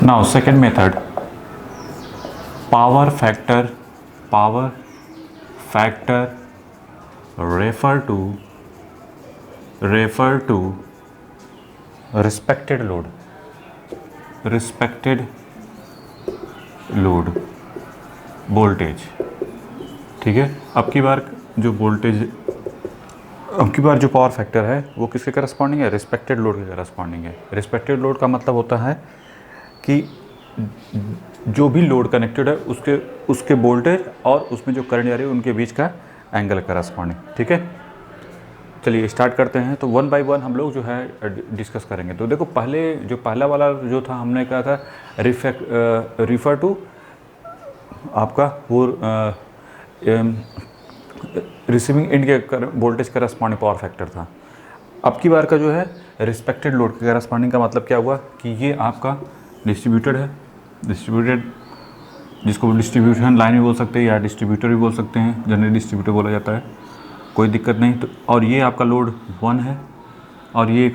Now second method, power factor refer to respected load voltage. ठीक है, अब की बार जो पावर फैक्टर है वो किसके करस्पॉन्डिंग है? रिस्पेक्टेड लोड के करस्पॉन्डिंग है। रिस्पेक्टेड लोड का मतलब होता है कि जो भी लोड कनेक्टेड है उसके वोल्टेज और उसमें जो करंट जा रही है उनके बीच का एंगल करस्पॉन्डिंग। ठीक है, चलिए स्टार्ट करते हैं। तो वन बाय वन हम लोग जो है डिस्कस करेंगे। तो देखो, पहला वाला जो था हमने कहा था रिफर टू आपका वो रिसीविंग एंड के वोल्टेज करस्पॉन्डिंग पावर फैक्टर था। अब की बार का जो है रिस्पेक्टेड लोड के करस्पॉन्डिंग का मतलब क्या हुआ कि ये आपका डिस्ट्रीब्यूटेड है, जिसको डिस्ट्रीब्यूशन लाइन भी बोल सकते हैं या डिस्ट्रीब्यूटर भी बोल सकते हैं, जनरली डिस्ट्रीब्यूटर बोला जाता है, कोई दिक्कत नहीं। तो और ये आपका लोड 1 है और ये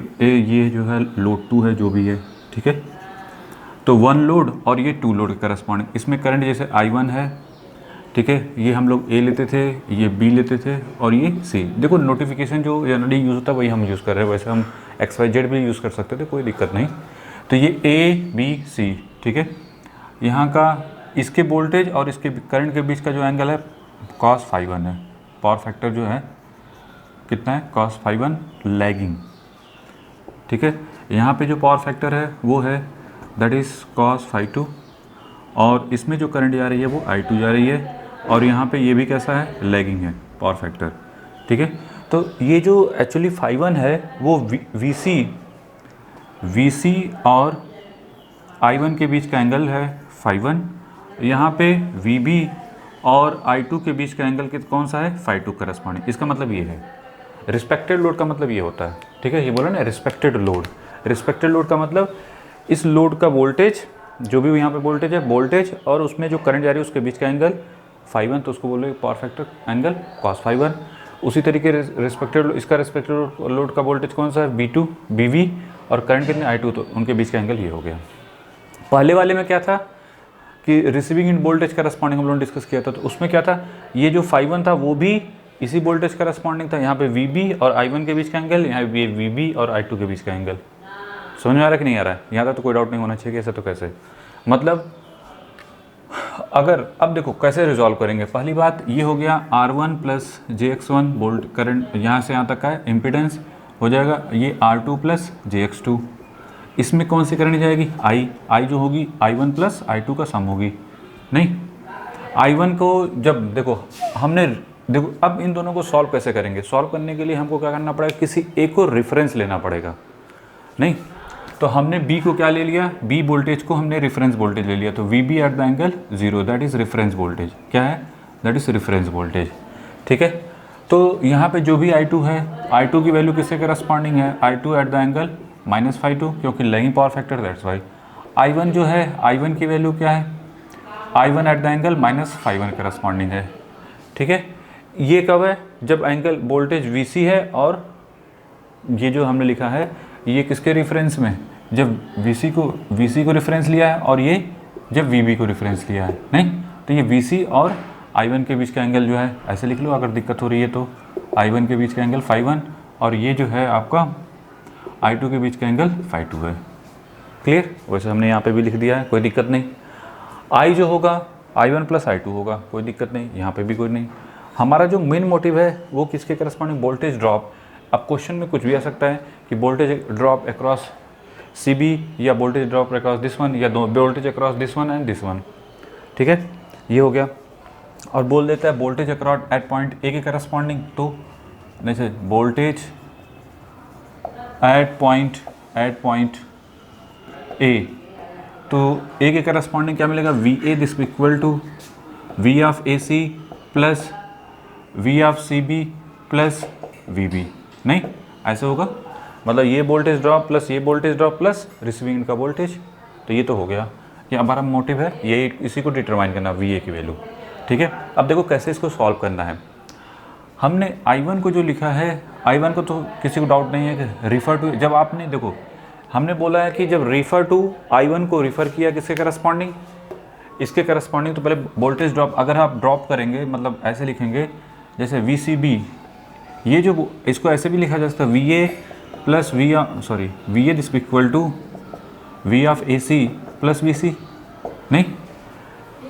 जो है लोड 2 है, जो भी है। ठीक है, तो 1 लोड और ये 2 लोड के करस्पॉन्डिंग। इसमें करंट जैसे I1 है, ठीक है, ये हम लोग A लेते थे, ये B लेते थे और ये C। देखो, नोटिफिकेशन जो जनरली यूज़ होता है वही हम यूज़ कर रहे हैं, वैसे हम XYZ भी यूज़ कर सकते थे, कोई दिक्कत नहीं। तो ये A B C, ठीक है, यहाँ का इसके वोल्टेज और इसके करंट के बीच का जो एंगल है cos ∅1 है। पावर फैक्टर जो है कितना है? cos ∅1 lagging. ठीक है, यहाँ पे जो पावर फैक्टर है वो है दैट इज़ cos ∅2 और इसमें जो करंट जा रही है वो I2 जा रही है और यहाँ पे ये भी कैसा है? लैगिंग है पावर फैक्टर। ठीक है, तो ये जो एक्चुअली ∅1 है वो VC और I1 के बीच का एंगल है ∅1। यहाँ पे VB और I2 के बीच का एंगल कौन सा है? ∅2 करस्पॉन्डिंग। इसका मतलब ये है रिस्पेक्टेड लोड का मतलब ये होता है। ठीक है, ये बोला ना रिस्पेक्टेड लोड। रिस्पेक्टेड लोड का मतलब इस लोड का वोल्टेज, जो भी यहाँ पे वोल्टेज है, वोल्टेज और उसमें जो करंट जा रही है उसके बीच का एंगल ∅1, तो उसको बोलोगे पावर फैक्टर एंगल cos ∅1। उसी तरीके इसका रिस्पेक्टेड लोड का वोल्टेज कौन सा है? V2 BV और करंट कितने? I2, तो उनके बीच का एंगल ये हो गया। पहले वाले में क्या था कि रिसीविंग इन वोल्टेज करस्पॉन्डिंग हम लोगों ने डिस्कस किया था, तो उसमें क्या था? ये जो ∅1 था वो भी इसी वोल्टेज करस्पॉन्डिंग था। यहाँ पे VB और I1 के बीच का एंगल, यहाँ पे VB और I2 के बीच का एंगल। समझ में आ रहा है कि नहीं आ रहा है? यहाँ तक तो कोई डाउट नहीं होना चाहिए कि ऐसा तो कैसे, मतलब अगर अब देखो कैसे रिजॉल्व करेंगे। पहली बात ये हो गया R1 plus JX1 volt current, यहाँ से यहाँ तक का इम्पिडेंस हो जाएगा ये R2 प्लस JX2। इसमें कौन सी करंट जाएगी? I जो होगी I1 प्लस I2 का सम होगी। नहीं, I1 को जब देखो अब इन दोनों को सॉल्व कैसे करेंगे? सॉल्व करने के लिए हमको क्या करना पड़ेगा? किसी एक को रेफरेंस लेना पड़ेगा। नहीं, तो हमने B को क्या ले लिया? B वोल्टेज को हमने रेफरेंस वोल्टेज ले लिया, तो VB eight the angle 0 that is reference voltage. क्या है? That is reference voltage. ठीक है, तो यहाँ पे जो भी I2 है, I2 की वैल्यू किससे करस्पॉन्डिंग है? I2 एट द एंगल -∅2, क्योंकि lagging power factor, that's why. I1 जो है, I1 की वैल्यू क्या है? I1 at the angle -∅1 corresponding है। ठीक है, ये कब है? जब एंगल वोल्टेज VC है और ये जो हमने लिखा है ये किसके रेफरेंस में? जब VC को रेफरेंस लिया है और ये जब VB को रेफरेंस लिया है। नहीं, तो ये VC और I1 के बीच का एंगल जो है ऐसे लिख लो अगर दिक्कत हो रही है तो। I1 के बीच का एंगल ∅1 और ये जो है आपका I2 के बीच का एंगल ∅2 है। क्लियर? वैसे हमने यहाँ पे भी लिख दिया है, कोई दिक्कत नहीं। I जो होगा I1 प्लस I2 होगा, कोई दिक्कत नहीं, यहाँ पे भी कोई नहीं। हमारा जो मेन मोटिव है वो किसके करस्पॉन्डिंग? Voltage drop. अब क्वेश्चन में कुछ भी आ सकता है कि वोल्टेज ड्रॉप अक्रॉस CB या voltage drop across this one या voltage across this one and this one. ठीक है, ये हो गया। और बोल देता है voltage across at point A के करस्पॉन्डिंग, तो जैसे वोल्टेज एट पॉइंट A, तो A के करस्पॉन्डिंग क्या मिलेगा? VA this equal to V of AC plus V of CB plus VB। नहीं, ऐसे होगा, मतलब ये वोल्टेज ड्रॉप प्लस ये वोल्टेज ड्रॉप प्लस रिसीविंग का वोल्टेज, तो ये तो हो गया। ये हमारा मोटिव है, ये इसी को डिटरमाइन करना VA की वैल्यू। ठीक है, अब देखो कैसे इसको सॉल्व करना है। हमने I1 को जो लिखा है, I1 को तो किसी को डाउट नहीं है कि रिफर टू, जब आपने देखो हमने बोला है कि जब रेफर टू I1 को रेफर किया किसके करस्पॉन्डिंग, इसके करस्पॉन्डिंग, तो पहले वोल्टेज ड्रॉप अगर आप ड्रॉप करेंगे मतलब ऐसे लिखेंगे जैसे VCB, ये जो इसको ऐसे भी लिखा जा सकता है VA plus VA this equal to V of AC plus VC, नहीं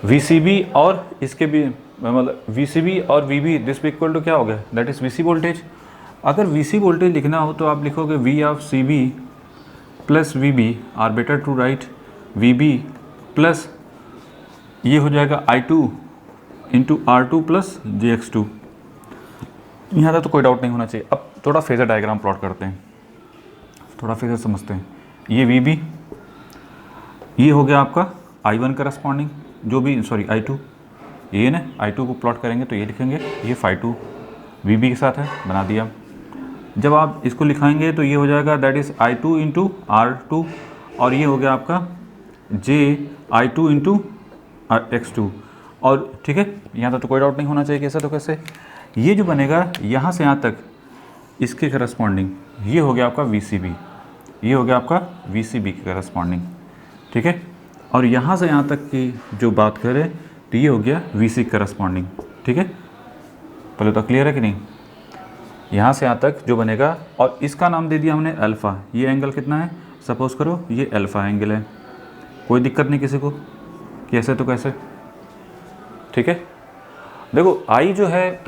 VCB और इसके भी मतलब VCB और VB दिस इक्वल टू क्या हो गया, दैट इज़ VC वोल्टेज। अगर VC वोल्टेज लिखना हो तो आप लिखोगे V of CB plus VB or better to write VB plus ये हो जाएगा I2 into R2 plus JX2। यहाँ तक तो कोई डाउट नहीं होना चाहिए। अब थोड़ा फेजर डायग्राम प्लॉट करते हैं, थोड़ा फेजर समझते हैं। ये VB, ये हो गया आपका I1 करस्पॉन्डिंग जो भी I2, ये ना I2 को प्लॉट करेंगे तो ये लिखेंगे ये phi2 VB के साथ है, बना दिया। जब आप इसको लिखाएंगे तो ये हो जाएगा that is I2 into R2 और ये हो गया आपका I2 इंटू X2। और ठीक है, यहाँ तक तो कोई डाउट नहीं होना चाहिए कैसा तो कैसे। ये जो बनेगा यहाँ से यहाँ तक इसके करस्पॉन्डिंग ये हो गया आपका VCB, ये हो गया आपका VCB के करस्पॉन्डिंग, ठीक है। और यहाँ से यहाँ तक की जो बात करें तो ये हो गया VC करस्पॉन्डिंग, ठीक है। पहले तो क्लियर है कि नहीं, यहाँ से यहाँ तक जो बनेगा। और इसका नाम दे दिया हमने अल्फ़ा। ये एंगल कितना है, सपोज करो ये अल्फ़ा एंगल है, कोई दिक्कत नहीं किसी को, कैसे तो कैसे, ठीक है। देखो I जो है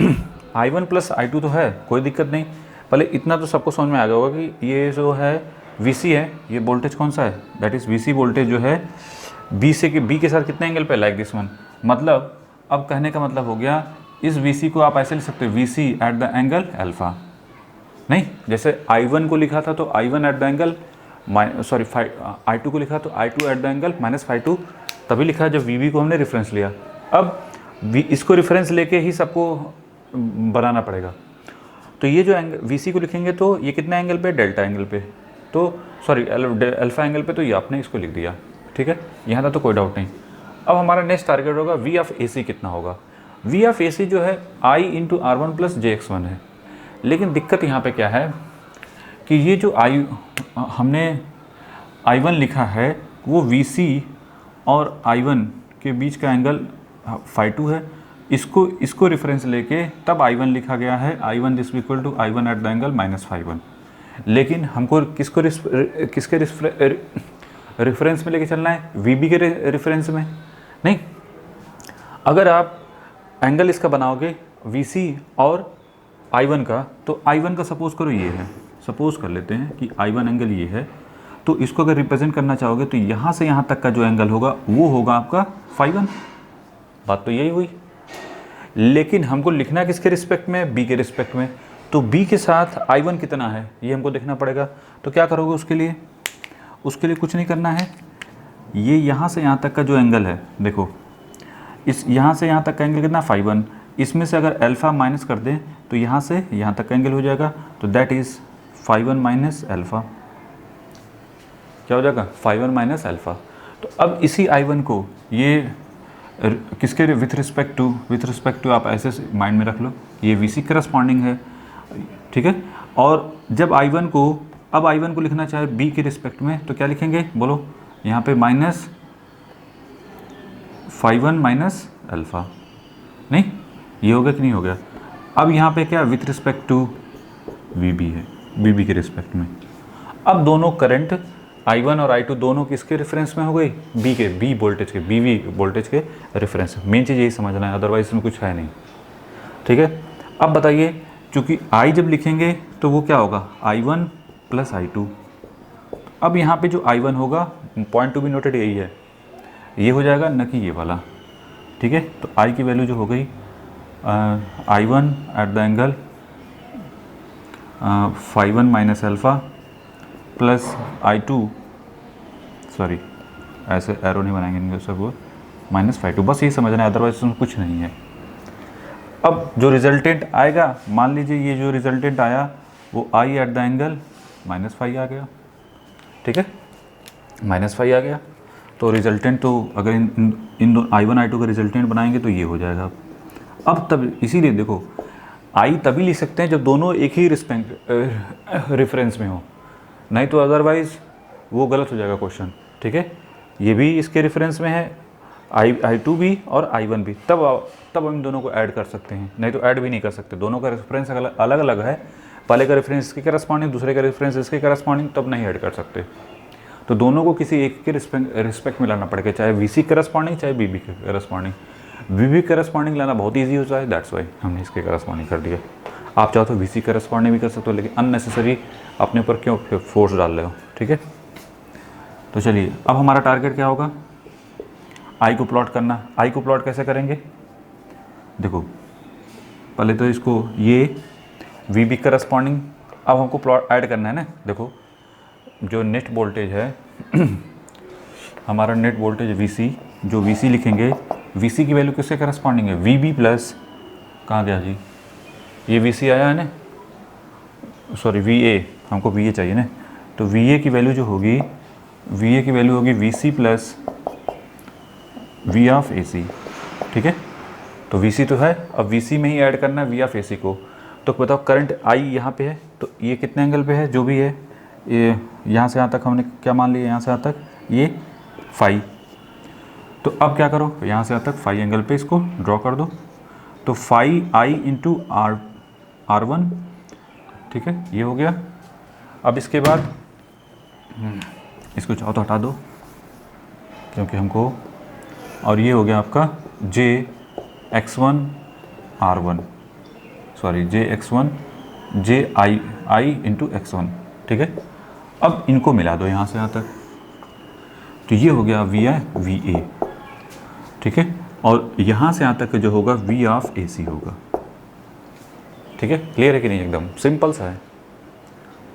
I1 प्लस I2 तो है, कोई दिक्कत नहीं। पहले इतना तो सबको समझ में आ गया होगा कि ये जो है VC है, ये वोल्टेज कौन सा है, दैट इज़ VC वोल्टेज जो है B के साथ कितने एंगल पे, लाइक दिस वन। मतलब अब कहने का मतलब हो गया इस VC को आप ऐसे लिख सकते हो VC eight the angle alpha, नहीं जैसे I1 को लिखा था तो I1 at the angle I2 को लिखा तो I2 eight the angle -phi2, तभी लिखा जब VB को हमने रेफरेंस लिया। अब इसको रेफरेंस लेके ही सबको बनाना पड़ेगा। तो ये जो VC को लिखेंगे तो ये कितना एंगल पे, डेल्टा एंगल पे, तो अल्फ़ा एंगल पे, तो ये आपने इसको लिख दिया, ठीक है। यहाँ तक तो कोई डाउट नहीं। अब हमारा नेक्स्ट टारगेट होगा V ऑफ AC कितना होगा। V ऑफ AC जो है I into R1 plus JX1 है। लेकिन दिक्कत यहाँ पे क्या है कि ये जो हमने I1 लिखा है वो VC और I1 के बीच का एंगल phi2 है। इसको रेफरेंस लेके तब I1 लिखा गया है, I1 this equal to I1 at the angle -phi1। लेकिन हमको किसके रेफरेंस में लेके चलना है, VB के रेफरेंस में नहीं। अगर आप एंगल इसका बनाओगे VC और I1 का, तो I1 का सपोज करो ये है, सपोज कर लेते हैं कि I1 एंगल ये है, तो इसको अगर रिप्रेजेंट करना चाहोगे तो यहाँ से यहाँ तक का जो एंगल होगा वो होगा आपका phi1। बात तो यही हुई। लेकिन हमको लिखना किसके रिस्पेक्ट में, B के रिस्पेक्ट में। तो B के साथ I1 कितना है ये हमको देखना पड़ेगा। तो क्या करोगे उसके लिए, कुछ नहीं करना है। ये यहाँ से यहाँ तक का जो एंगल है, देखो इस यहाँ से यहाँ तक का एंगल कितना, phi1। इसमें से अगर अल्फ़ा माइनस कर दें तो यहाँ से यहाँ तक का एंगल हो जाएगा, तो that is phi1 minus alpha. क्या हो जाएगा, phi1 माइनस अल्फ़ा। तो अब इसी I1 को ये किसके विथ रिस्पेक्ट टू आप ऐसे माइंड में रख लो, ये VC करस्पॉन्डिंग है, ठीक है। और जब I1 को लिखना चाहे B के रिस्पेक्ट में तो क्या लिखेंगे, बोलो यहाँ पे माइनस phi1 माइनस अल्फ़ा, नहीं ये हो गया कि नहीं हो गया। अब यहाँ पे क्या विथ रिस्पेक्ट टू VB है, VB के रिस्पेक्ट में। अब दोनों करंट I1 और I2 दोनों किसके रेफरेंस में हो गई, B वोल्टेज के रेफरेंस। मेन चीज़ यही समझना है, अदरवाइज इसमें कुछ है नहीं, ठीक है। अब बताइए, चूँकि I जब लिखेंगे तो वो क्या होगा, I1 प्लस I2। अब यहाँ पे जो I1 होगा, पॉइंट टू बी नोटेड यही है, ये हो जाएगा न कि ये वाला, ठीक है। तो I की वैल्यू जो हो गई I1 at the angle phi1 minus alpha plus I2, sorry ऐसे एरो नहीं बनाएंगे इनके सब, -phi2। बस यही समझना है, अदरवाइज उसमें कुछ नहीं है। अब जो रिजल्टेंट आएगा, मान लीजिए ये जो रिजल्टेंट आया वो I eight the angle -phi आ गया, ठीक है, -phi आ गया। तो रिजल्टेंट तो अगर इन दो I1 I2 का रिजल्टेंट बनाएंगे तो ये हो जाएगा। अब तब इसीलिए देखो I तभी लिख सकते हैं जब दोनों एक ही रेफरेंस में हो, नहीं तो अदरवाइज़ वो गलत हो जाएगा क्वेश्चन, ठीक है। ये भी इसके रेफरेंस में है, I2 भी और I1 भी, तब हम दोनों को ऐड कर सकते हैं, नहीं तो ऐड भी नहीं कर सकते। दोनों का रेफरेंस अलग अलग है, पहले का रेफरेंस इसके करस्पॉन्डिंग, दूसरे का रेफरेंस इसके करस्पॉन्डिंग, तब नहीं ऐड कर सकते। तो दोनों को किसी एक के रिस्पेक्ट में लाना पड़ेगा, चाहे VC करस्पॉन्डिंग चाहे BB के करस्पॉन्डिंग। BB करस्पॉन्डिंग लाना बहुत ईजी होता है, दैट्स वाई हमने इसके करस्पॉन्डिंग कर दिया। आप चाहो तो VC करस्पॉन्डिंग भी कर सकते हो, लेकिन अननेसेसरी अपने ऊपर क्यों फोर्स डाल रहे हो, ठीक है। तो चलिए, अब हमारा टारगेट क्या होगा, I को प्लॉट करना। I को प्लॉट कैसे करेंगे, देखो पहले तो इसको ये VB करस्पॉन्डिंग, अब हमको प्लॉट ऐड करना है ना। देखो जो नेट वोल्टेज है हमारा नेट वोल्टेज VC, जो VC लिखेंगे, VC की वैल्यू किसके करस्पॉन्डिंग है, VB प्लस, कहाँ गया जी, ये VC आया है ना, सॉरी VA, हमको VA चाहिए ना। तो VA की वैल्यू जो होगी, VA की वैल्यू होगी VC plus V of AC, ठीक है। तो VC तो है, अब VC में ही ऐड करना है V ऑफ AC को। तो बताओ करंट I यहाँ पे है, तो ये कितने एंगल पे है, जो भी है, ये यहाँ से यहाँ तक हमने क्या मान लिया, यहाँ से यहाँ तक ये फाई। तो अब क्या करो, यहाँ से यहाँ तक फाई एंगल पे इसको ड्रॉ कर दो। तो फाई I इंटू R1, ठीक है, ये हो गया। अब इसके बाद इसको चाहो तो हटा दो, क्योंकि हमको, और ये हो गया आपका JX1 R1, sorry JX1 JI into X1, ठीक है। अब इनको मिला दो यहाँ से यहाँ तक, तो ये हो गया VA, ठीक है। और यहाँ से यहाँ तक जो होगा V ऑफ AC होगा, ठीक है। क्लियर है कि नहीं, एकदम सिंपल सा है,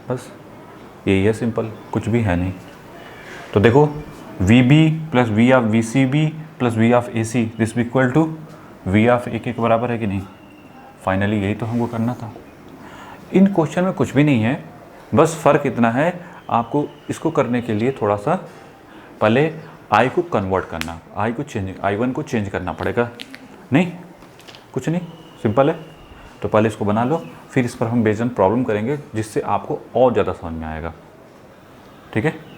बस यही है, सिंपल, कुछ भी है नहीं। तो देखो VB plus V of VCB plus V of AC this equal to V of AK के बराबर है कि नहीं। फाइनली यही तो हमको करना था। इन क्वेश्चन में कुछ भी नहीं है, बस फ़र्क इतना है, आपको इसको करने के लिए थोड़ा सा पहले I को कन्वर्ट करना, I1 को चेंज करना पड़ेगा। नहीं, कुछ नहीं, सिंपल है। तो पहले इसको बना लो, फिर इस पर हम बेस्ड ऑन प्रॉब्लम करेंगे, जिससे आपको और ज़्यादा समझ में आएगा, ठीक है।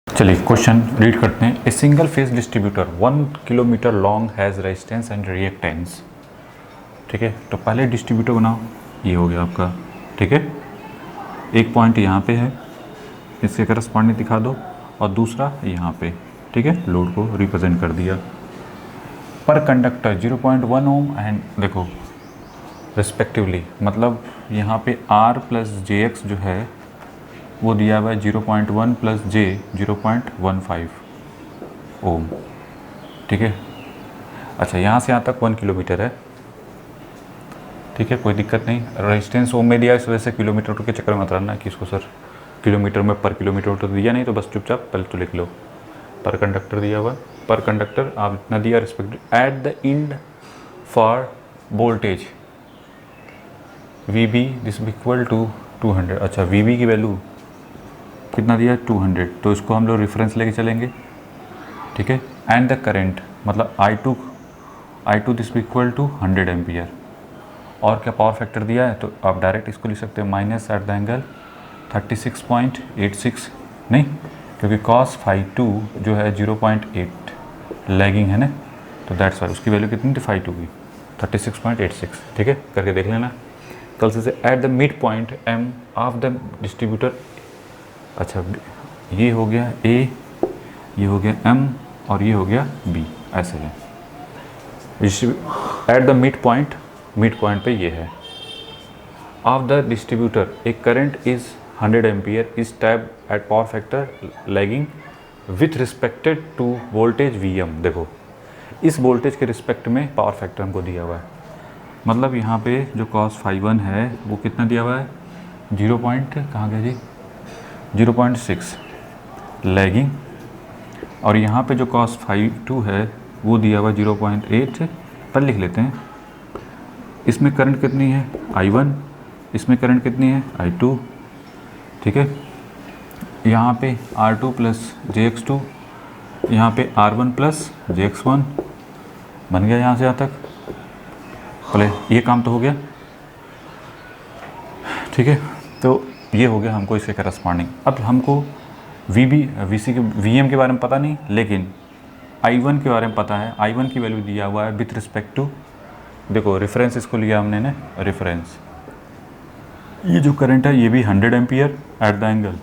चलिए क्वेश्चन रीड करते हैं। A single phase distributor 1 kilometre long has resistance and reactance, ठीक है। तो पहले डिस्ट्रीब्यूटर बनाओ, ये हो गया आपका, ठीक है। एक पॉइंट यहाँ पे है, इसके करस्पॉन्डिंग दिखा दो, और दूसरा यहाँ पे, ठीक है, लोड को रिप्रेजेंट कर दिया। पर कंडक्टर 0.1 ओम एंड देखो रिस्पेक्टिवली, मतलब यहाँ पे R प्लस JX जो है वो दिया हुआ है 0.1 प्लस J 0.15 ओम, ठीक है। अच्छा, यहाँ से यहाँ तक 1 किलोमीटर है, ठीक है, कोई दिक्कत नहीं। रेजिस्टेंस ओम में दिया, इस वजह से किलोमीटर के चक्कर में मत रहना कि इसको सर किलोमीटर में पर किलोमीटर तो दिया नहीं, तो बस चुपचाप पहले तो लिख लो पर कंडक्टर दिया हुआ, पर कंडक्टर आप इतना दिया respect at the end for voltage VB this equal to 200। अच्छा, VB की वैल्यू कितना दिया है 200, तो इसको हम लोग रेफरेंस लेके चलेंगे, ठीक है। एंड द करेंट मतलब I2 this equal to 100 ampere. और क्या पावर फैक्टर दिया है, तो आप डायरेक्ट इसको लिख सकते हैं माइनस एट द एंगल 36.86, नहीं, क्योंकि cos phi2 जो है 0.8 लैगिंग है ना, तो दैट्स वाई उसकी वैल्यू कितनी थी phi2 की 36.86, ठीक है, करके देख लेना कल से। At the mid point M of the distributor, अच्छा ये हो गया A, ये हो गया M और ये हो गया B, ऐसे है। एट द मिड पॉइंट पे ये है of the distributor a current is 100 ampere is tap at power factor lagging with respected to voltage VM। देखो इस वोल्टेज के रिस्पेक्ट में पावर फैक्टर हमको दिया हुआ है, मतलब यहाँ पे जो cos phi1 है वो कितना दिया हुआ है 0. कहाँ गया जी 0.6 लैगिंग, और यहाँ पे जो cos 5.2 है वो दिया हुआ 0.8 पर लिख लेते हैं। इसमें करंट कितनी है I1, इसमें करंट कितनी है I2, ठीक है। यहाँ पे R2 प्लस JX2, यहाँ पे R1 प्लस JX1 बन गया यहाँ से यहाँ तक। बोले ये काम तो हो गया, ठीक है। तो ये हो गया हमको इसके करस्पॉन्डिंग। अब हमको VC के VM के बारे में पता नहीं, लेकिन I1 के बारे में पता है। I1 की वैल्यू दिया हुआ है विथ रिस्पेक्ट टू, देखो रेफरेंस इसको लिया हमने ने रेफरेंस। ये जो करंट है ये भी 100 ampere eight the angle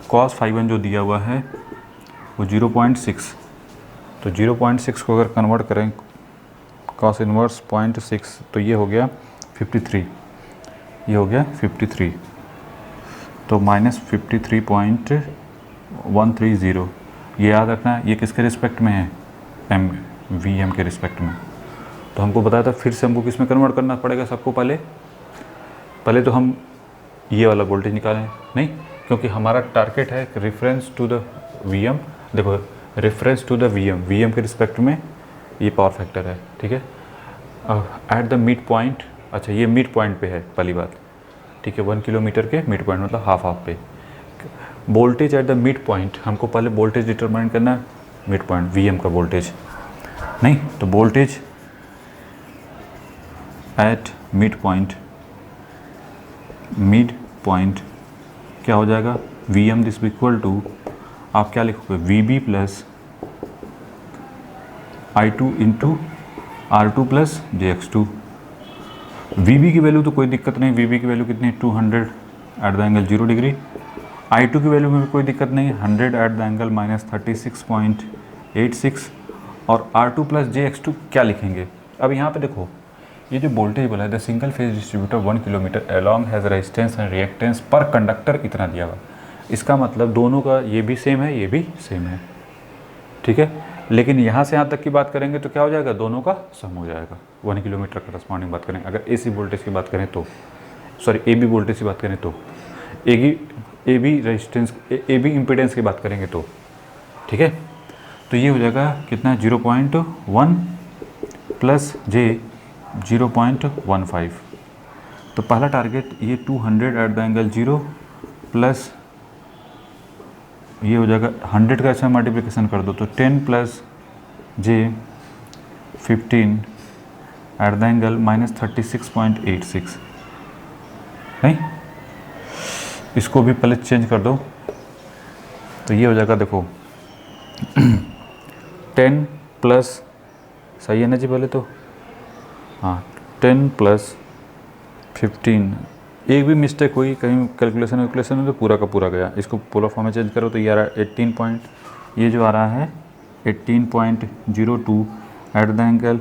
cos 5.1 जो दिया हुआ है वो 0.6, तो 0.6 को अगर कन्वर्ट करें cos इनवर्स 0.6 तो ये हो गया 53, ये हो गया 53, तो -53.130। ये याद रखना है, ये किसके रिस्पेक्ट में है VM के रिस्पेक्ट में। तो हमको बताया था, फिर से हमको किस में कन्वर्ट करना पड़ेगा सबको पहले तो हम ये वाला वोल्टेज निकालें नहीं, क्योंकि हमारा टारगेट है रेफरेंस टू द VM। देखो रेफरेंस टू द VM के रिस्पेक्ट में ये पावर फैक्टर है, ठीक है। एट द मिड पॉइंट, अच्छा ये मिड पॉइंट पे है पहली बात, ठीक है। 1 किलोमीटर के मिड पॉइंट मतलब हाफ पे। Voltage at the mid point, हमको पहले वोल्टेज डिटरमाइन करना है मिड पॉइंट VM का वोल्टेज नहीं, तो वोल्टेज एट मिड पॉइंट क्या हो जाएगा VM दिस इक्वल टू, आप क्या लिखोगे VB plus I2 into R2 plus JX2। VB की वैल्यू तो कोई दिक्कत नहीं, VB की वैल्यू कितनी है 200 eight the angle 0 degree. I2 की वैल्यू में भी कोई दिक्कत नहीं, 100 एट द एंगल -36.86। और R2 प्लस JX2 क्या लिखेंगे। अब यहाँ पे देखो ये जो वोल्टेज बोला है the single phase distributor 1 kilometre along has resistance and reactance पर कंडक्टर इतना दिया हुआ। इसका मतलब दोनों का ये भी सेम है, ये भी सेम है, ठीक है। लेकिन यहाँ से यहाँ तक की बात करेंगे तो क्या हो जाएगा, दोनों का सम हो जाएगा। 1 किलोमीटर करस्पॉन्डिंग बात करें, अगर AC वोल्टेज की बात करें तो, सॉरी AB वोल्टेज की बात करें तो, AB रेजिस्टेंस AB इम्पीडेंस की बात करेंगे तो, ठीक है। तो ये हो जाएगा कितना 0.1 प्लस J 0.15। तो पहला टारगेट ये 200 एट द एंगल 0 प्लस ये हो जाएगा 100 का अच्छा मल्टीप्लिकेशन कर दो तो 10 plus J 15 eight the angle -36.86। नहीं, इसको भी पहले चेंज कर दो तो ये हो जाएगा, देखो 10 प्लस, सही है ना जी, पहले तो हाँ 10 प्लस 15, एक भी मिस्टेक हुई कहीं कैलकुलेशन में तो पूरा का पूरा गया। इसको पोलर फॉर्म में चेंज करो तो ये आ रहा है 18 पॉइंट, ये जो आ रहा है 18.02 एट द एंगल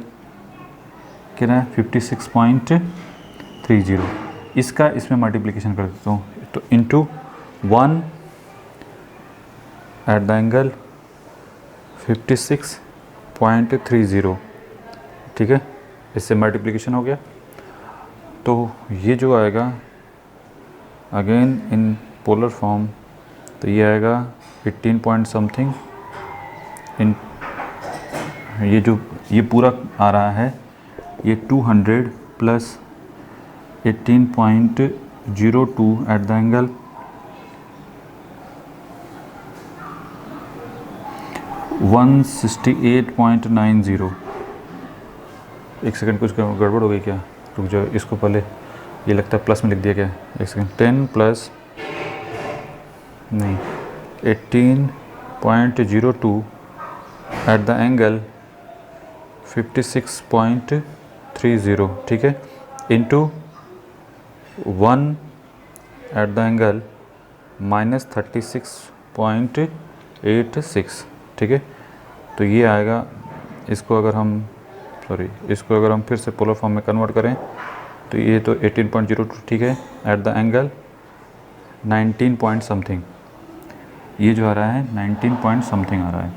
कितना है 56.30। इसका इसमें मल्टीप्लिकेशन कर देता हूँ तो इंटू 1 एट द एंगल 56.30, ठीक है। इससे मल्टीप्लिकेशन हो गया तो ये जो आएगा अगेन इन पोलर फॉर्म तो ये आएगा 18 पॉइंट समथिंग इन, ये जो ये पूरा आ रहा है ये 200 प्लस 18.02 एट द एंगल 168.90। एक सेकंड, कुछ गड़बड़ हो गई क्या, रुक जाओ, इसको पहले ये लगता है प्लस में लिख दिया क्या, एक सेकंड। 10 प्लस नहीं 18.02 एट द एंगल 56.30, ठीक है, इंटू 1 एट द एंगल -36.86, ठीक है। तो ये आएगा, इसको अगर हम फिर से पोलर फॉर्म में कन्वर्ट करें तो ये तो 18.02, ठीक है, eight the angle 19 point something, ये जो आ रहा है 19 पॉइंट समथिंग आ रहा है,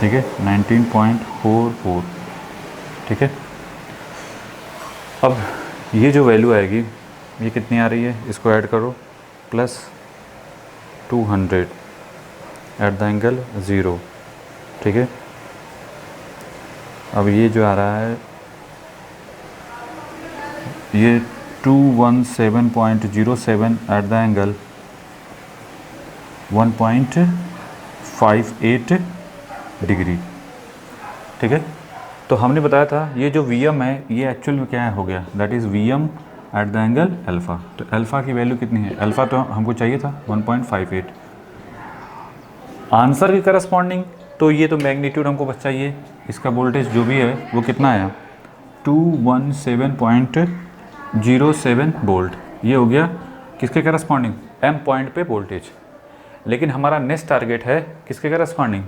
ठीक है, 19.44, ठीक है। अब ये जो वैल्यू आएगी ये कितनी आ रही है, इसको ऐड करो प्लस 200 एट द एंगल 0, ठीक है। अब ये जो आ रहा है ये 217.07 एट द एंगल 1.58 डिग्री, ठीक है। तो हमने बताया था ये जो Vm है ये एक्चुअल में क्या हो गया, that is Vm eight the angle alpha. तो अल्फ़ा की वैल्यू कितनी है, अल्फ़ा तो हमको चाहिए था 1.58। आंसर के करस्पॉन्डिंग तो ये तो मैग्नीट्यूड हमको बस चाहिए, इसका वोल्टेज जो भी है वो कितना आया 217.07 वोल्ट, ये हो गया किसके करस्पॉन्डिंग, एम पॉइंट पे वोल्टेज। लेकिन हमारा नेक्स्ट टारगेट है किसके करस्पॉन्डिंग,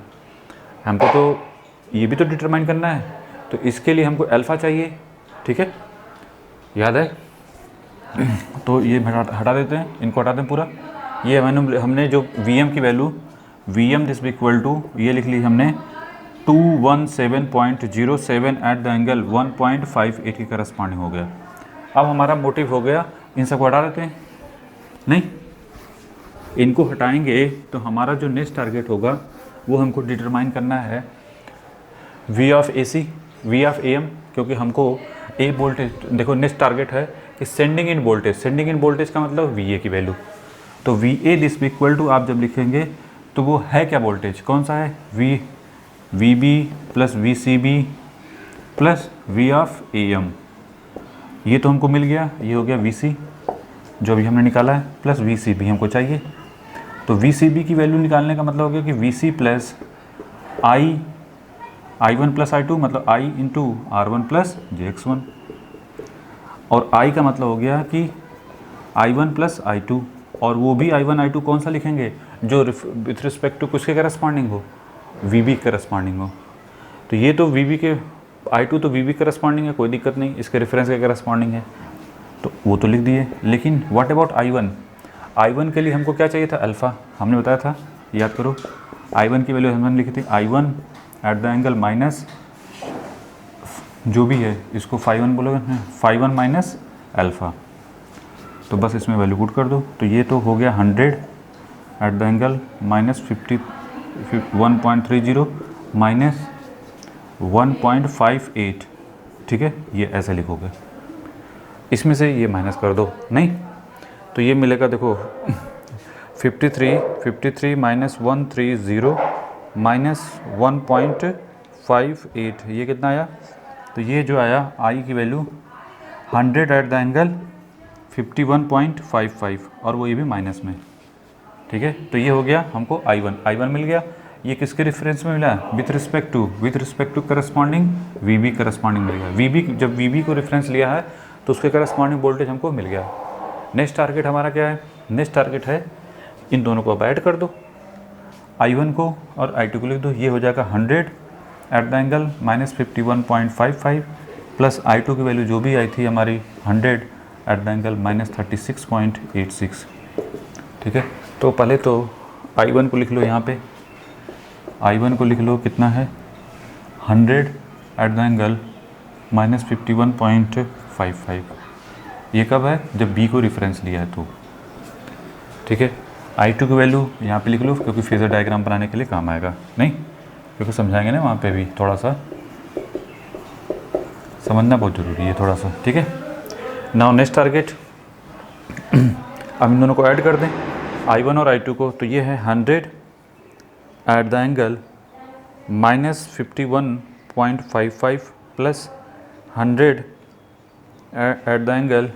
हमको तो ये भी तो डिटरमाइन करना है, तो इसके लिए हमको अल्फ़ा चाहिए, ठीक है, याद है। तो ये हटा देते हैं, इनको हटा दें पूरा। ये हमने जो Vm की value Vm this equal to ये लिख ली हमने 217.07 एट द एंगल 1.58 की करस्पॉन्डिंग हो गया। अब हमारा मोटिव हो गया, इन सबको हटा देते हैं, नहीं इनको हटाएंगे तो हमारा जो नेक्स्ट टारगेट होगा वो हमको डिटरमाइन करना है V of AC, V of AM, क्योंकि हमको ए वोल्टेज, देखो नेक्स्ट टारगेट है कि sending end voltage, sending end voltage का मतलब VA की वैल्यू। तो VA दिस इक्वल टू आप जब लिखेंगे तो वो है क्या वोल्टेज, कौन सा है, VB plus VCB plus V of AM। ये तो हमको मिल गया, ये हो गया VC जो भी हमने निकाला है, प्लस VCB हमको चाहिए। तो VCB की वैल्यू निकालने का मतलब हो गया कि VC plus I1 plus I2 मतलब I into R1 plus JX1, और I का मतलब हो गया कि I1 प्लस I2, और वो भी I1 I2 कौन सा लिखेंगे, जो विथ रिस्पेक्ट टू किसके करस्पॉन्डिंग हो, VB करस्पॉन्डिंग हो। तो ये तो VB के I2 तो VB करस्पॉन्डिंग है, कोई दिक्कत नहीं, इसके रेफरेंस के करस्पॉन्डिंग है, तो वो तो लिख दिए। लेकिन व्हाट अबाउट I1, I1 के लिए हमको क्या चाहिए था, अल्फ़ा, हमने बताया था, याद करो I1 की वैल्यू हमने लिखी थी I1 at the angle minus जो भी है इसको ∅1 बोलोगे, ∅1 माइनस अल्फ़ा, तो बस इसमें वैल्यू पुट कर दो। तो ये तो हो गया 100 eight the angle minus 1.30 minus 1.58, ठीक है, ये ऐसे लिखोगे, इसमें से ये माइनस कर दो, नहीं तो ये मिलेगा, देखो 53 माइनस 130 माइनस 1.58, ये कितना आया, तो ये जो आया I की वैल्यू 100 एट द एंगल 51.55, और वो ये भी माइनस में, ठीक है। तो ये हो गया हमको I1 मिल गया। ये किसके रेफरेंस में मिला, with respect to corresponding VB corresponding मिल गया। जब VB को रेफरेंस लिया है तो उसके करस्पॉन्डिंग वोल्टेज हमको मिल गया। नेक्स्ट टारगेट हमारा क्या है, नेक्स्ट टारगेट है इन दोनों को अब ऐड कर दो, I1 को और I2 को लिख दो, ये हो जाएगा 100 eight the angle minus 51.55 plus I2 की वैल्यू जो भी आई थी हमारी 100 एट द एंगल माइनस 36.86, ठीक है। तो पहले तो I1 को लिख लो, यहाँ पे I1 को लिख लो, कितना है 100 एट द एंगल माइनस 51.55, ये कब है, जब B को रेफरेंस लिया है तो, ठीक है। I2 की वैल्यू यहाँ पे लिख लो, क्योंकि फेजर डायग्राम बनाने के लिए काम आएगा, नहीं क्योंकि समझाएंगे ना वहाँ पे भी, थोड़ा सा समझना बहुत ज़रूरी है थोड़ा सा, ठीक है। नाउ नेक्स्ट टारगेट, अब इन दोनों को ऐड कर दें I1 और I2 को, तो ये है 100 eight the angle minus 51.55 plus 100 eight the angle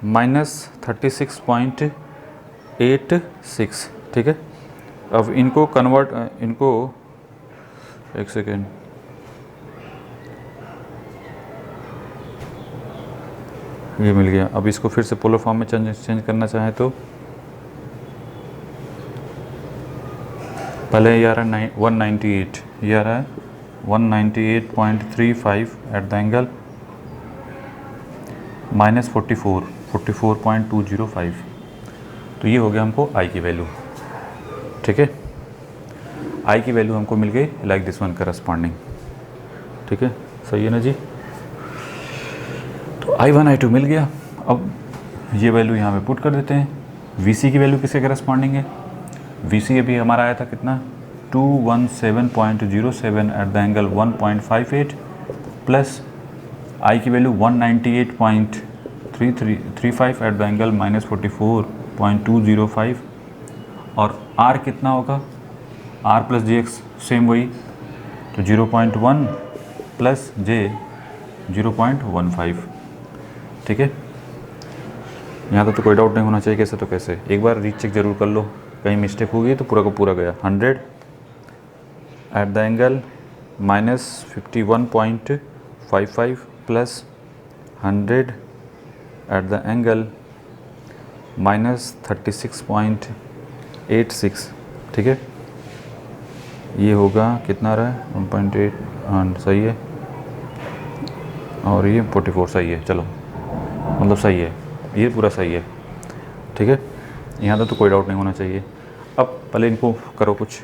minus 36.86, ठीक है। अब इनको कन्वर्ट, इनको एक सेकेंड, ये मिल गया। अब इसको फिर से पोलर फॉर्म में चेंज करना चाहें तो पहले ये आ रहा है 198, ये आ रहा है 198.35 एट द एंगल माइनस 44.205, तो ये हो गया हमको I की वैल्यू, ठीक है। I की वैल्यू हमको मिल गई लाइक दिस वन करस्पॉन्डिंग, ठीक है, सही है ना जी। तो I1 I2 मिल गया। अब ये वैल्यू यहाँ पे पुट कर देते हैं, VC की वैल्यू किसके करस्पॉन्डिंग है? VC अभी हमारा आया था कितना, 217.07 eight the angle 1.58 plus I की वैल्यू 198.35 एट द एंगल -44.205 और R कितना होगा, R प्लस JX सेम वही, तो 0.1 प्लस J 0.15। ठीक है, यहाँ तक तो कोई डाउट नहीं होना चाहिए। कैसे तो कैसे, एक बार रीचेक जरूर कर लो, कहीं मिस्टेक हो गई तो पूरा का पूरा गया। 100 eight the angle -51.55 plus 100 eight the angle -36.86। ठीक है, ये होगा कितना रहा है, 1.8, हाँ सही है, और ये 44 सही है, चलो मतलब सही है, ये पूरा सही है। ठीक है, यहाँ तक तो कोई डाउट नहीं होना चाहिए। अब पहले इनको करो कुछ।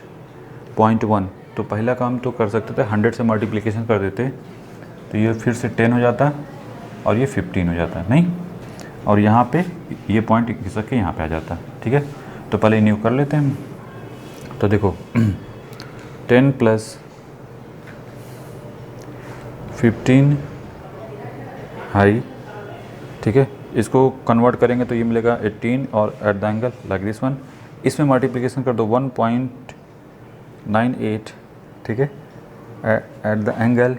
0.1 तो पहला काम तो कर सकते थे, 100 से मल्टीप्लिकेशन कर देते तो ये फिर से 10 हो जाता और ये 15 हो जाता, नहीं, और यहाँ पे ये पॉइंट घिसक के यहाँ पे आ जाता। ठीक है, तो पहले इन्हें कर लेते हैं। तो देखो 10 प्लस 15 हाई, ठीक है, इसको कन्वर्ट करेंगे तो ये मिलेगा 18 और eight the angle like this one, इसमें मल्टीप्लिकेशन कर दो 1.98, ठीक है, एट द एंगल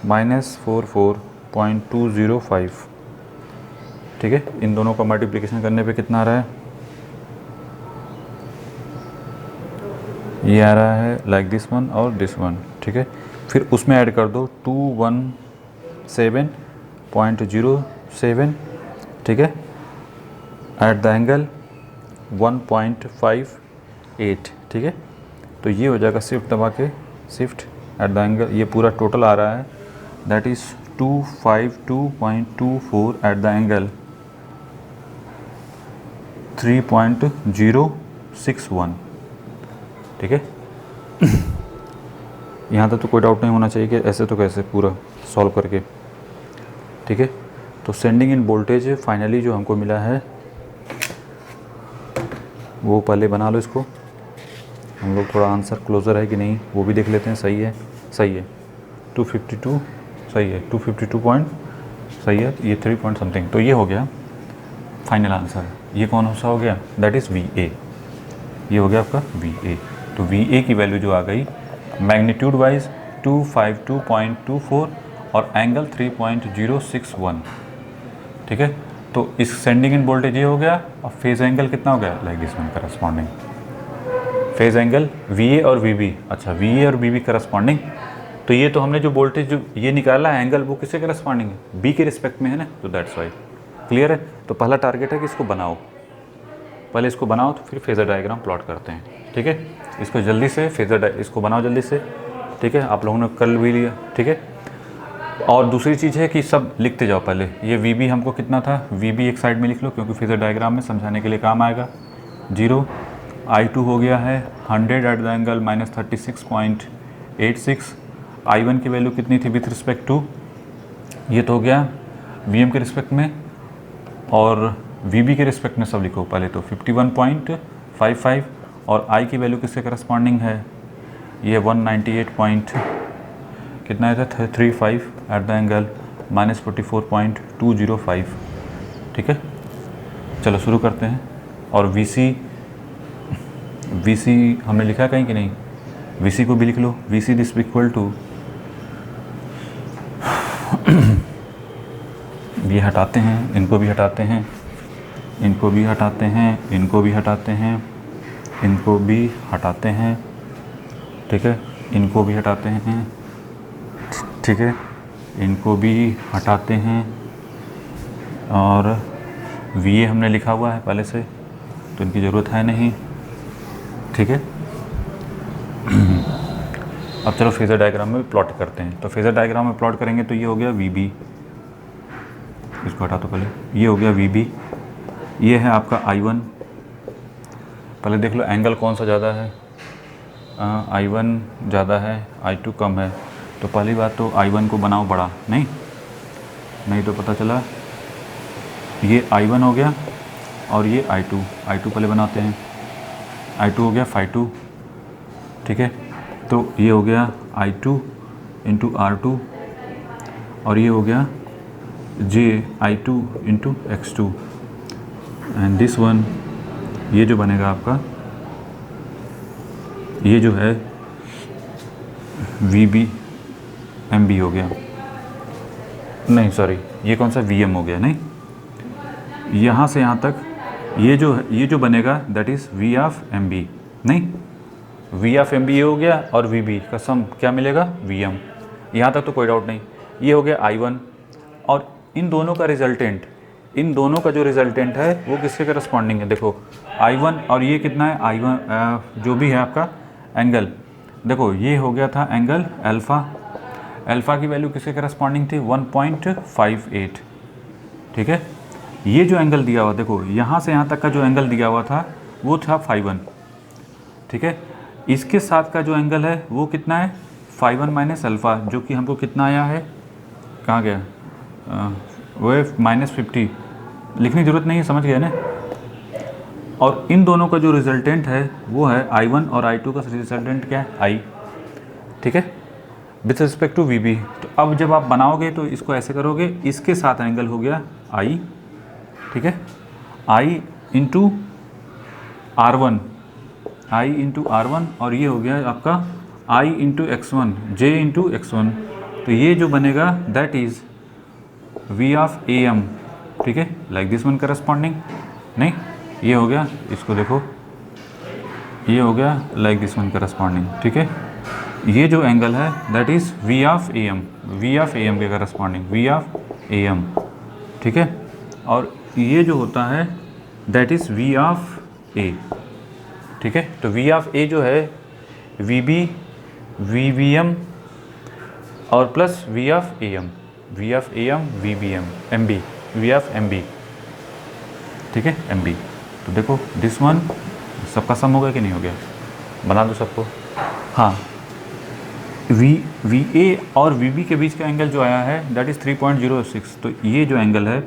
-44.205। ठीक है, इन दोनों का मल्टीप्लिकेशन करने पे कितना आ रहा है, ये आ रहा है लाइक दिस वन और दिस वन। ठीक है, फिर उसमें ऐड कर दो 217.07, ठीक है, एट द एंगल 1.58। ठीक है, तो ये हो जाएगा शिफ्ट दबा के, शिफ्ट एट द एंगल, ये पूरा टोटल आ रहा है that is 252.24 eight the angle 3.061। ठीक है, यहाँ तक तो कोई डाउट नहीं होना चाहिए कि ऐसे तो कैसे पूरा सॉल्व करके। ठीक है, तो सेंडिंग इन वोल्टेज फाइनली जो हमको मिला है वो पहले बना लो इसको, हम लोग थोड़ा आंसर क्लोज़र है कि नहीं वो भी देख लेते हैं। सही है, सही है, 252 सही है, 252 पॉइंट सही है, ये 3 पॉइंट समथिंग, तो ये हो गया फाइनल आंसर। ये कौन सा हो गया, दैट इज़ VA, ये हो गया आपका VA। तो VA की वैल्यू जो आ गई मैग्नीट्यूड वाइज 252.24 और एंगल 3.061। ठीक है, तो इस सेंडिंग इन वोल्टेज ये हो गया, और फेज एंगल कितना हो गया, like this one corresponding phase angle VA और VB। अच्छा, VA और VB करस्पॉन्डिंग, तो ये तो हमने जो वोल्टेज जो ये निकाला है एंगल, वो किससे करस्पॉन्डिंग है, B के रिस्पेक्ट में है ना, तो दैट्स वाई। क्लियर है, तो पहला टारगेट है कि इसको बनाओ, पहले इसको बनाओ तो फिर फेज़र डायग्राम प्लॉट करते हैं। ठीक है, इसको जल्दी से इसको बनाओ जल्दी से। ठीक है, आप लोगों ने कर भी लिया। ठीक है, और दूसरी चीज़ है कि सब लिखते जाओ पहले। ये VB हमको कितना था, VB एक साइड में लिख लो क्योंकि फेज़र डायग्राम में समझाने के लिए काम आएगा। 0 I2 हो गया है 100 एट द एंगल -36.86। I1 की वैल्यू कितनी थी विथ रिस्पेक्ट टू, ये तो हो गया VM के रिस्पेक्ट में, और VB के रिस्पेक्ट में सब लिखो पहले तो 51.55, और I की वैल्यू किससे करस्पॉन्डिंग है, ये 198 कितना है था 35 एट द एंगल -44.205। ठीक है, चलो शुरू करते हैं। और VC हमने लिखा है कहीं कि नहीं, VC को भी लिख लो। VC दिस इक्वल टू, ये हटाते हैं, इनको भी हटाते हैं, इनको भी हटाते हैं, इनको भी हटाते हैं, इनको भी हटाते हैं। ठीक है, इनको भी हटाते हैं। ठीक है, इनको भी हटाते हैं, और VA हमने लिखा हुआ है पहले से तो इनकी ज़रूरत है नहीं। ठीक है, अब चलो फेज़र डायग्राम में प्लॉट करते हैं। तो फेज़र डायग्राम में प्लॉट करेंगे तो ये हो गया VB, इसको हटा दो पहले, ये हो गया VB, ये है आपका I1। पहले देख लो एंगल कौन सा ज़्यादा है, I1 ज़्यादा है, I2 कम है। तो पहली बात तो I1 को बनाओ बड़ा, नहीं तो पता चला ये I1 हो गया, और ये I2 पहले बनाते हैं। I2 हो गया phi2, ठीक है। तो ये हो गया I2 इंटू R2 और ये हो गया JI2 into X2 and this one, ये जो बनेगा आपका, ये जो है VB MB हो गया, नहीं सॉरी, ये कौन सा VM हो गया, नहीं, यहाँ से यहाँ तक ये जो बनेगा that is V of MB, नहीं V ऑफ MB ये हो गया और VB का सम क्या मिलेगा VM, यहाँ तक तो कोई डाउट नहीं। ये हो गया I1 और इन दोनों का रिजल्टेंट, इन दोनों का जो रिजल्टेंट है वो किसके करस्पॉन्डिंग है, देखो I1 और ये कितना है I1 जो भी है आपका एंगल, देखो ये हो गया था एंगल अल्फ़ा की वैल्यू किसके करस्पॉन्डिंग थी 1.58, ठीक है। ये जो एंगल दिया हुआ, देखो यहाँ से यहाँ तक का जो एंगल दिया हुआ था वो था phi1, ठीक है। इसके साथ का जो एंगल है वो कितना है phi1 माइनस अल्फ़ा, जो कि हमको कितना आया है, कहाँ गया, वो है -50, लिखने की ज़रूरत नहीं है, समझ गए ना। और इन दोनों का जो रिजल्टेंट है वो है I1 और I2 का रिजल्टेंट क्या है I, ठीक है, विथ रिस्पेक्ट टू VB। तो अब जब आप बनाओगे तो इसको ऐसे करोगे, इसके साथ एंगल हो गया I, ठीक है, I इंटू R1 और ये हो गया आपका I into X1 J into X1। तो ये जो बनेगा that is V of AM, ठीक है, लाइक दिस वन करस्पॉन्डिंग, नहीं ये हो गया, इसको देखो ये हो गया लाइक दिस वन करस्पॉन्डिंग, ठीक है। ये जो एंगल है that is V of AM के करस्पॉन्डिंग, V ऑफ AM, ठीक है। और ये जो होता है that is V of A, ठीक है। तो V ऑफ A जो है VB VBM और plus V of AM VBM MB V of MB, ठीक है, MB। तो देखो दिस वन सबका सम हो गया कि नहीं हो गया, बना दो सबको। हाँ, VA और VB के बीच का एंगल जो आया है दैट इज़ 3.06। तो ये जो एंगल है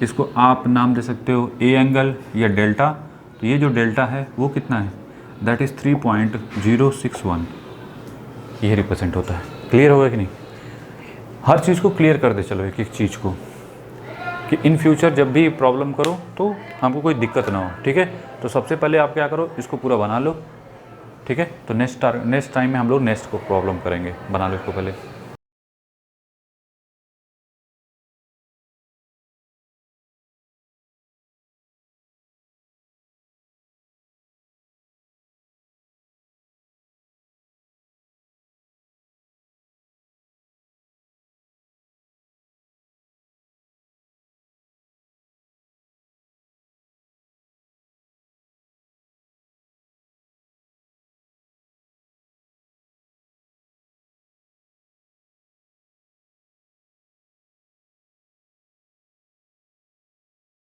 इसको आप नाम दे सकते हो A एंगल या डेल्टा। तो ये जो डेल्टा है वो कितना है, दैट इज़ 3.061, ये रिप्रेजेंट होता है। क्लियर होगा कि नहीं, हर चीज़ को क्लियर कर दे चलो, एक एक चीज़ को, कि इन फ्यूचर जब भी प्रॉब्लम करो तो हमको कोई दिक्कत ना हो, ठीक है। तो सबसे पहले आप क्या करो, इसको पूरा बना लो, ठीक है। तो नेक्स्ट टाइम में हम लोग नेक्स्ट को प्रॉब्लम करेंगे, बना लो इसको पहले।